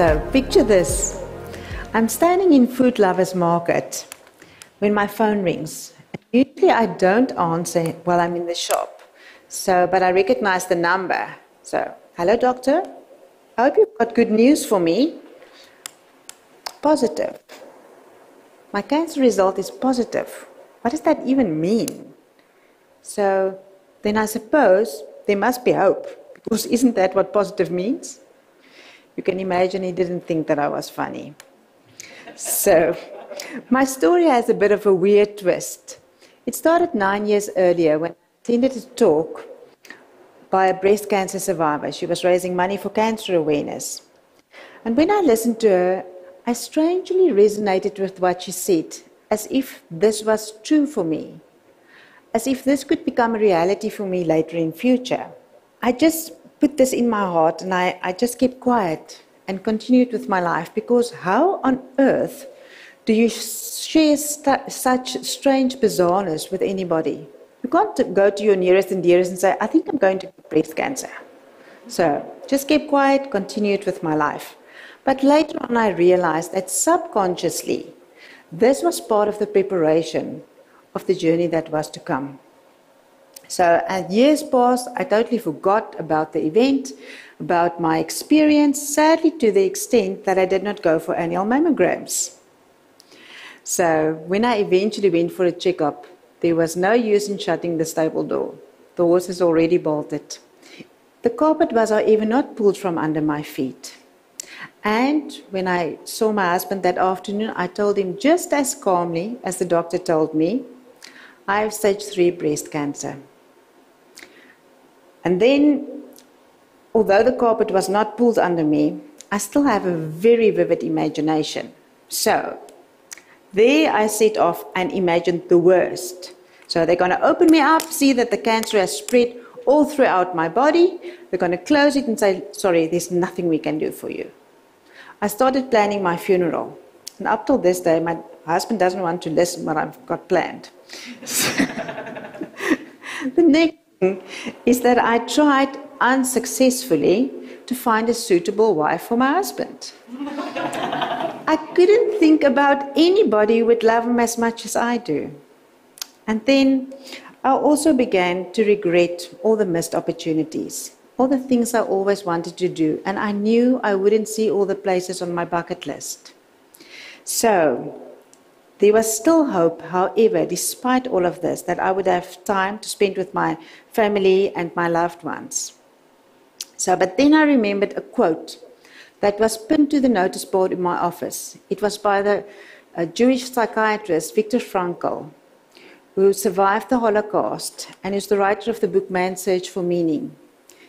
So picture this. I'm standing in Food Lovers Market when my phone rings. Usually I don't answer while I'm in the shop, but I recognize the number. So, hello doctor, I hope you've got good news for me. Positive. My cancer result is positive. What does that even mean? So then I suppose there must be hope, because isn't that what positive means? You can imagine he didn't think that I was funny. So my story has a bit of a weird twist. It started 9 years earlier when I attended a talk by a breast cancer survivor. She was raising money for cancer awareness. And when I listened to her, I strangely resonated with what she said, as if this was true for me, as if this could become a reality for me later in future. I just put this in my heart and I just kept quiet and continued with my life, because how on earth do you share such strange bizarreness with anybody? You can't go to your nearest and dearest and say, I think I'm going to get breast cancer. So just kept quiet, continued with my life. But later on I realized that subconsciously, this was part of the preparation of the journey that was to come. So as years passed, I totally forgot about the event, about my experience, sadly to the extent that I did not go for annual mammograms. So when I eventually went for a checkup, there was no use in shutting the stable door. The horse is already bolted. The carpet was, however, not pulled from under my feet. And when I saw my husband that afternoon, I told him just as calmly as the doctor told me, I have stage 3 breast cancer. And then, although the carpet was not pulled under me, I still have a very vivid imagination. So there I set off and imagined the worst. So they're going to open me up, see that the cancer has spread all throughout my body. They're going to close it and say, sorry, there's nothing we can do for you. I started planning my funeral. And up till this day, my husband doesn't want to listen what I've got planned. The next thing is that I tried unsuccessfully to find a suitable wife for my husband. I couldn't think about anybody who would love him as much as I do. And then I also began to regret all the missed opportunities, all the things I always wanted to do, and I knew I wouldn't see all the places on my bucket list. So there was still hope, however, despite all of this, that I would have time to spend with my family and my loved ones. But then I remembered a quote that was pinned to the notice board in my office. It was by the Jewish psychiatrist Viktor Frankl, who survived the Holocaust and is the writer of the book Man's Search for Meaning.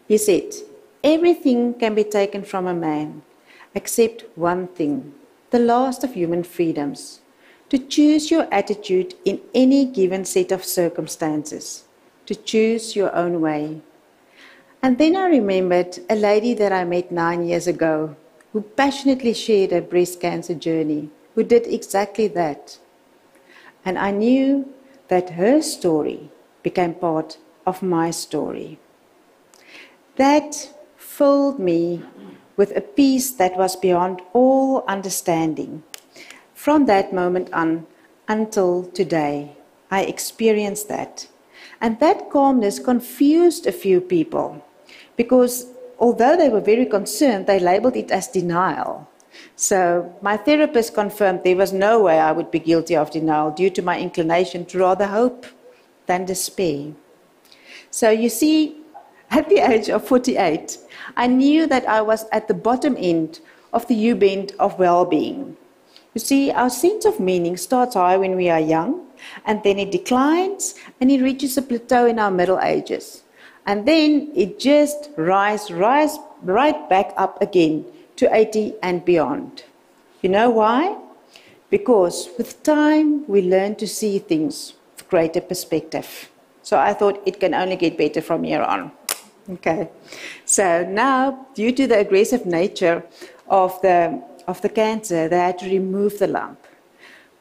He said, everything can be taken from a man except one thing, the last of human freedoms, to choose your attitude in any given set of circumstances, to choose your own way. And then I remembered a lady that I met 9 years ago who passionately shared her breast cancer journey, who did exactly that. And I knew that her story became part of my story. That filled me with a peace that was beyond all understanding. From that moment on until today, I experienced that. And that calmness confused a few people, because although they were very concerned, they labeled it as denial. So my therapist confirmed there was no way I would be guilty of denial due to my inclination to rather hope than despair. So you see, at the age of 48, I knew that I was at the bottom end of the U-bend of well-being. You see, our sense of meaning starts high when we are young, and then it declines, and it reaches a plateau in our middle ages. And then it just rises right back up again to 80 and beyond. You know why? Because with time, we learn to see things with greater perspective. So I thought it can only get better from here on. Okay. So now, due to the aggressive nature of the cancer, they had to remove the lump.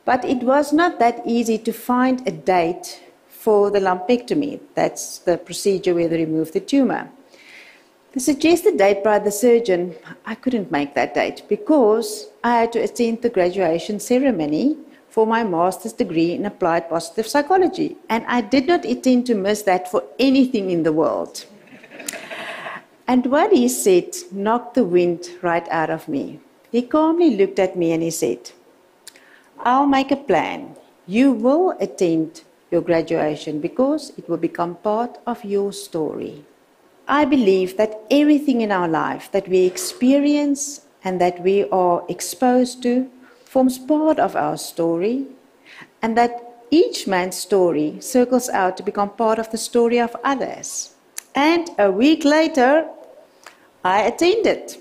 But it was not that easy to find a date for the lumpectomy. That's the procedure where they remove the tumor. The suggested date by the surgeon, I couldn't make that date because I had to attend the graduation ceremony for my master's degree in applied positive psychology, and I did not intend to miss that for anything in the world. And what he said knocked the wind right out of me. He calmly looked at me and he said, "I'll make a plan. You will attend your graduation because it will become part of your story." I believe that everything in our life that we experience and that we are exposed to forms part of our story, and that each man's story circles out to become part of the story of others. And a week later, I attended.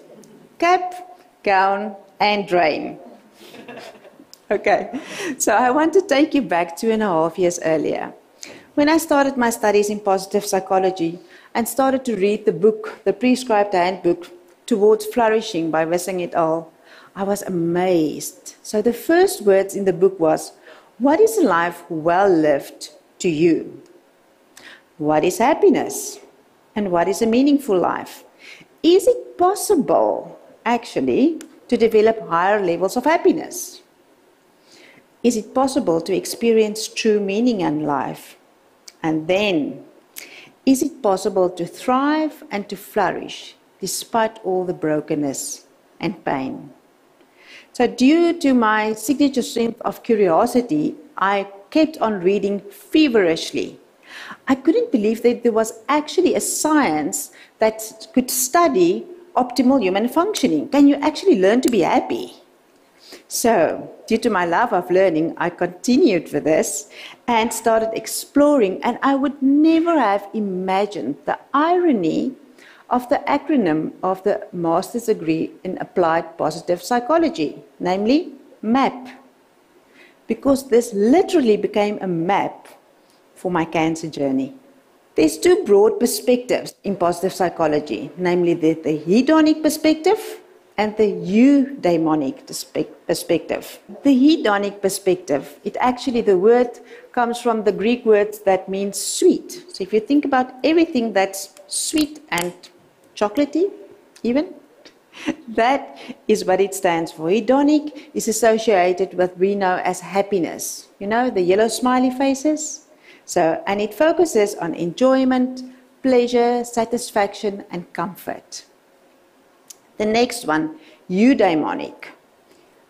Cap, gown, and rain. Okay, so I want to take you back 2.5 years earlier. When I started my studies in positive psychology and started to read the book, the prescribed handbook Towards Flourishing by Wissing et al., I was amazed. So the first words in the book was, "What is a life well lived to you? What is happiness? And what is a meaningful life? Is it possible, actually, to develop higher levels of happiness? Is it possible to experience true meaning in life? And then, is it possible to thrive and to flourish despite all the brokenness and pain?" So due to my signature strength of curiosity, I kept on reading feverishly. I couldn't believe that there was actually a science that could study optimal human functioning. Can you actually learn to be happy? So, due to my love of learning, I continued with this and started exploring, and I would never have imagined the irony of the acronym of the master's degree in applied positive psychology, namely MAP, because this literally became a map for my cancer journey. There's two broad perspectives in positive psychology, namely the hedonic perspective and the eudaimonic perspective. The hedonic perspective, the word comes from the Greek word that means sweet. So if you think about everything that's sweet and chocolatey, even, that is what it stands for. Hedonic is associated with what we know as happiness. You know, the yellow smiley faces? So, and it focuses on enjoyment, pleasure, satisfaction, and comfort. The next one, eudaimonic.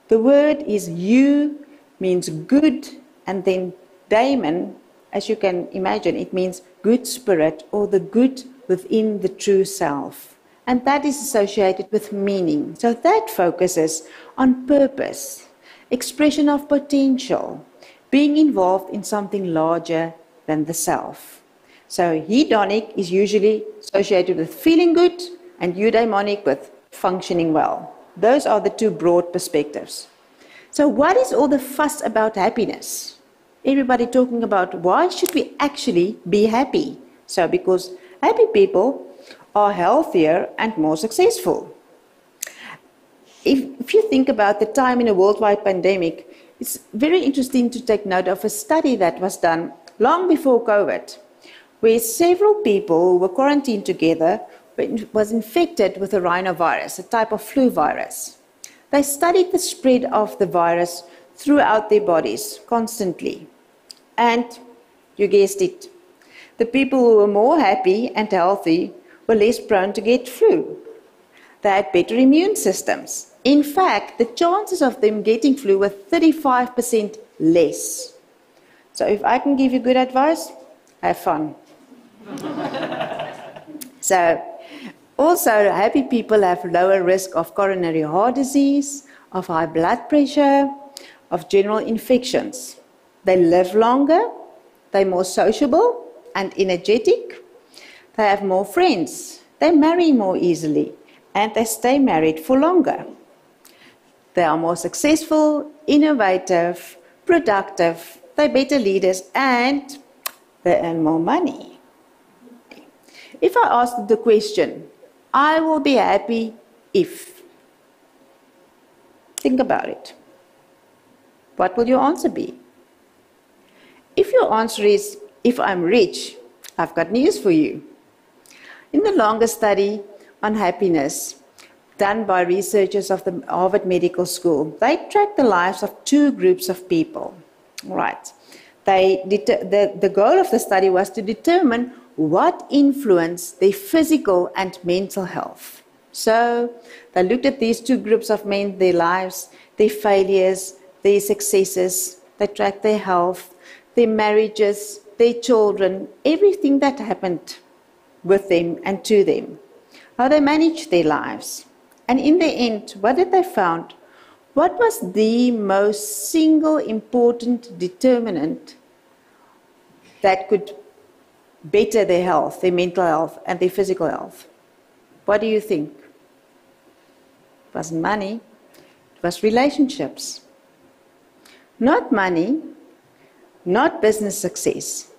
The word is eu, means good, and then daimon, as you can imagine, it means good spirit or the good within the true self. And that is associated with meaning. So that focuses on purpose, expression of potential, being involved in something larger than the self. So hedonic is usually associated with feeling good and eudaimonic with functioning well. Those are the two broad perspectives. So what is all the fuss about happiness? Everybody talking about why should we actually be happy? So because happy people are healthier and more successful. If you think about the time in a worldwide pandemic, it's very interesting to take note of a study that was done long before COVID, where several people who were quarantined together was infected with a rhinovirus, a type of flu virus. They studied the spread of the virus throughout their bodies constantly. And you guessed it, the people who were more happy and healthy were less prone to get flu. They had better immune systems. In fact, the chances of them getting flu were 35% less. So if I can give you good advice, have fun. So, also happy people have lower risk of coronary heart disease, of high blood pressure, of general infections. They live longer, they're more sociable and energetic, they have more friends, they marry more easily, and they stay married for longer. They are more successful, innovative, productive, they're better leaders, and they earn more money. If I ask the question, I will be happy if, think about it. What will your answer be? If your answer is, if I'm rich, I've got news for you. In the longest study, on happiness done by researchers of the Harvard Medical School. They tracked the lives of two groups of people. Right. The goal of the study was to determine what influenced their physical and mental health. So they looked at these two groups of men, their lives, their failures, their successes. They tracked their health, their marriages, their children, everything that happened with them and to them, how they managed their lives. And in the end, what did they find? What was the most single important determinant that could better their health, their mental health and their physical health? What do you think? It wasn't money, it was relationships. Not money, not business success,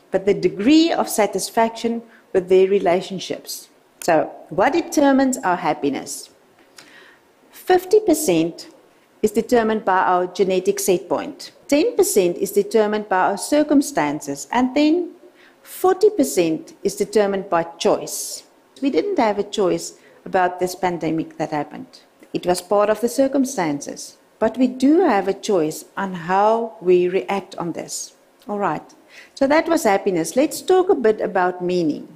but the degree of satisfaction with their relationships. So, what determines our happiness? 50% is determined by our genetic set point. 10% is determined by our circumstances. And then 40% is determined by choice. We didn't have a choice about this pandemic that happened. It was part of the circumstances. But we do have a choice on how we react on this. All right. So that was happiness. Let's talk a bit about meaning.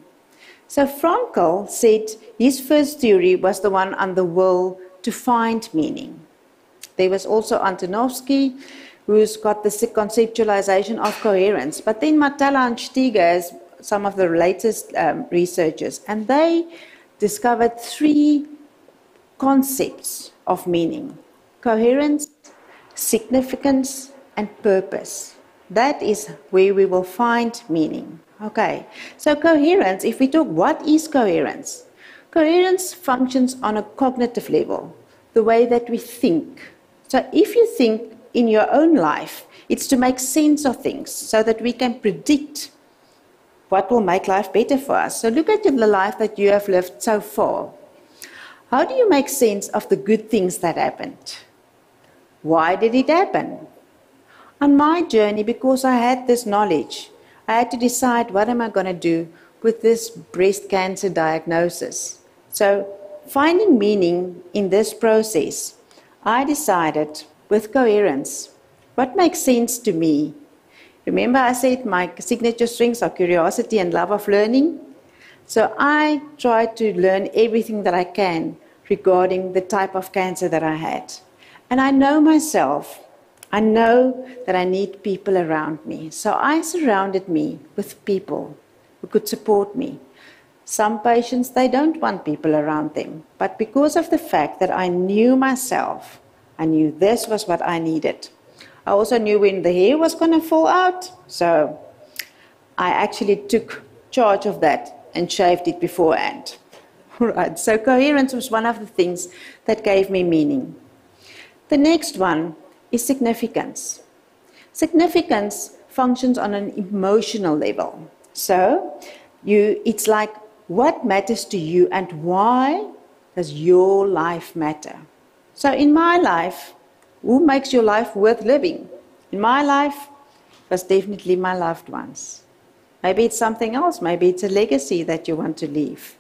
So Frankl said his first theory was the one on the will to find meaning. There was also Antonovsky, who's got the conceptualization of coherence. But then Matala and Stiga is some of the latest researchers, and they discovered three concepts of meaning: coherence, significance, and purpose. That is where we will find meaning. Okay, so coherence, if we talk, what is coherence? Coherence functions on a cognitive level, the way that we think. So if you think in your own life, it's to make sense of things so that we can predict what will make life better for us. So look at the life that you have lived so far. How do you make sense of the good things that happened? Why did it happen? On my journey, because I had this knowledge, I had to decide, what am I going to do with this breast cancer diagnosis? So finding meaning in this process, I decided with coherence, what makes sense to me? Remember I said my signature strengths are curiosity and love of learning? So I tried to learn everything that I can regarding the type of cancer that I had. And I know myself, I know that I need people around me. So I surrounded me with people who could support me. Some patients, they don't want people around them. But because of the fact that I knew myself, I knew this was what I needed. I also knew when the hair was going to fall out. So I actually took charge of that and shaved it beforehand. Right. So coherence was one of the things that gave me meaning. The next one is significance. Significance functions on an emotional level. So it's like, what matters to you and why does your life matter? So in my life, who makes your life worth living? In my life, it was definitely my loved ones. Maybe it's something else. Maybe it's a legacy that you want to leave.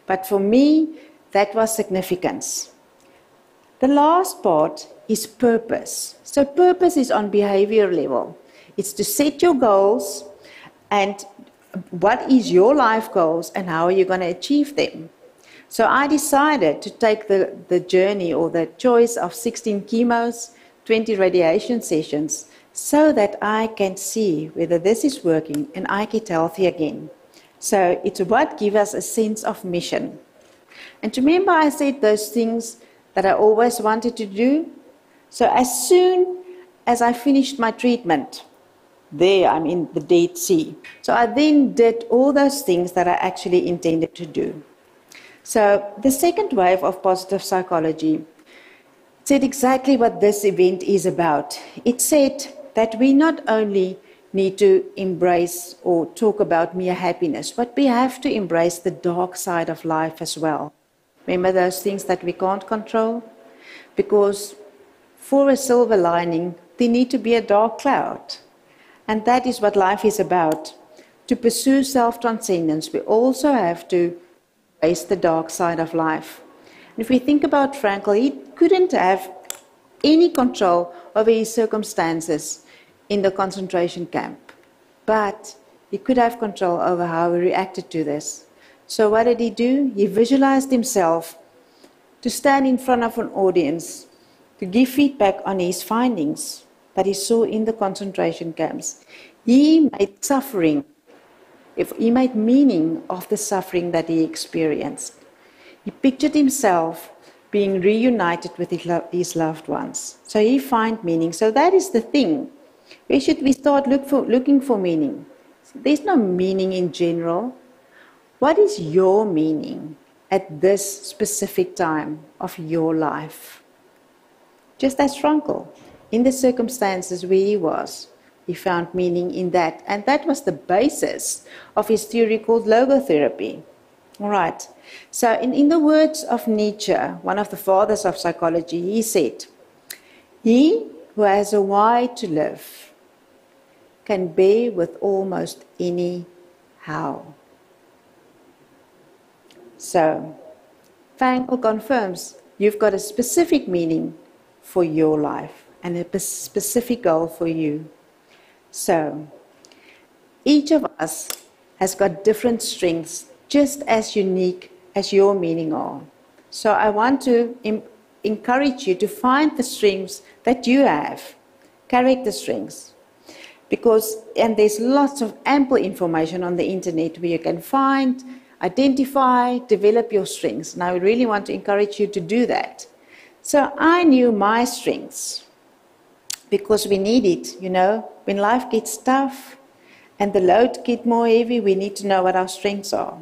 But for me, that was significance. The last part is purpose. So purpose is on behavior level. It's to set your goals and what is your life goals and how are you going to achieve them. So I decided to take the journey or the choice of 16 chemos, 20 radiation sessions, so that I can see whether this is working and I get healthy again. So it's what gives us a sense of mission. And remember I said those things that I always wanted to do? So as soon as I finished my treatment, there I'm in the Dead Sea. So I then did all those things that I actually intended to do. So the second wave of positive psychology said exactly what this event is about. It said that we not only need to embrace or talk about mere happiness, but we have to embrace the dark side of life as well. Remember those things that we can't control? Because for a silver lining, there needs to be a dark cloud. And that is what life is about. To pursue self-transcendence, we also have to face the dark side of life. And if we think about Frankl, he couldn't have any control over his circumstances in the concentration camp, but he could have control over how he reacted to this. So what did he do? He visualized himself to stand in front of an audience to give feedback on his findings that he saw in the concentration camps. He made suffering, he made meaning of the suffering that he experienced. He pictured himself being reunited with his loved ones. So he found meaning. So that is the thing. Where should we start looking for meaning? There's no meaning in general. What is your meaning at this specific time of your life? Just as Frankl, in the circumstances where he was, he found meaning in that. And that was the basis of his theory called logotherapy. All right. So in the words of Nietzsche, one of the fathers of psychology, he said, "He who has a why to live can bear with almost any how." So, Frankl confirms you've got a specific meaning for your life and a specific goal for you. So, each of us has got different strengths, just as unique as your meaning are. So I want to encourage you to find the strengths that you have, character strengths. And there's lots of ample information on the internet where you can find, identify, develop your strengths. And I really want to encourage you to do that. So I knew my strengths because we need it, when life gets tough and the load gets more heavy, we need to know what our strengths are.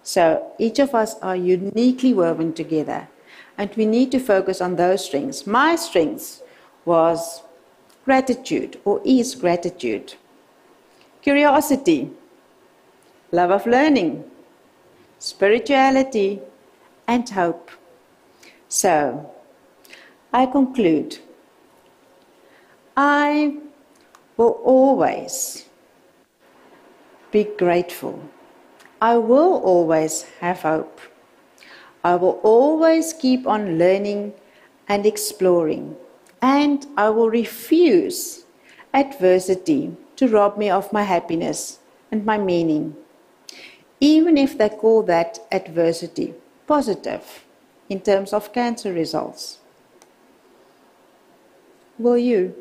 So each of us are uniquely woven together and we need to focus on those strengths. My strengths was gratitude, or is gratitude, curiosity, love of learning, spirituality, and hope. So, I conclude, I will always be grateful. I will always have hope. I will always keep on learning and exploring. And I will refuse adversity to rob me of my happiness and my meaning, even if they call that adversity positive in terms of cancer results. Will you?